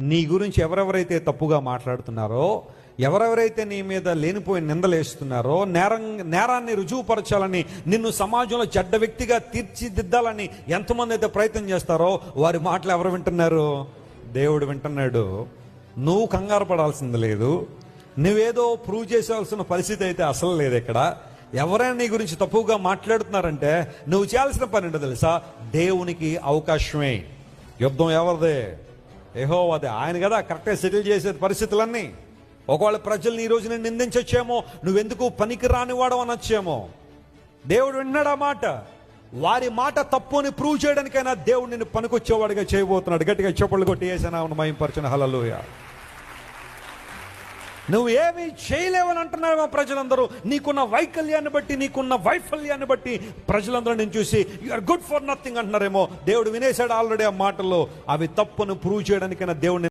నీ గురించి ఎవరెవరైతే తప్పుగా మాట్లాడుతున్నారో, ఎవరెవరైతే నీ మీద లేనిపోయిన నిందలేస్తున్నారో, నేరాన్ని రుజువుపరచాలని, నిన్ను సమాజంలో చెడ్డ వ్యక్తిగా తీర్చిదిద్దాలని ఎంతమంది అయితే ప్రయత్నం చేస్తారో వారి మాటలు ఎవరు వింటున్నారు? దేవుడు వింటున్నాడు. నువ్వు కంగారు పడాల్సింది లేదు. నువ్వేదో ప్రూవ్ చేసేవలసిన పరిస్థితి అయితే అసలు లేదు. ఇక్కడ ఎవరైనా నీ గురించి తప్పుగా మాట్లాడుతున్నారంటే నువ్వు చేయాల్సిన పని ఏంటో తెలుసా? దేవునికి అవకాశమే. యుద్ధం ఎవరిదే? యెహోవాదే. ఆయన కదా కరెక్ట్గా సెటిల్ చేసే పరిస్థితులన్నీ. ఒకవేళ ప్రజల్ని ఈ రోజు నేను నిందించొచ్చేమో, నువ్వెందుకు పనికి రానివాడు అనొచ్చేమో. దేవుడు విన్నాడు ఆ మాట. వారి మాట తప్పు అని ప్రూవ్ చేయడానికైనా దేవుడు నిన్ను పనికొచ్చేవాడిగా చేయబోతున్నాడు. గట్టిగా చప్పట్లు కొట్టి యేసునామమున మహిమపరచును. హల్లెలూయా. నువ్వు ఏమీ చేయలేవని అంటున్నావు ప్రజలందరూ. నీకున్న వైకల్యాన్ని బట్టి, నీకున్న వైఫల్యాన్ని బట్టి ప్రజలందరూ నేను చూసి you are good for nothing అంటున్నారేమో. దేవుడు వినేశాడు ఆల్రెడీ ఆ మాటల్లో. అవి తప్పును ప్రూవ్ చేయడానికైనా దేవుడిని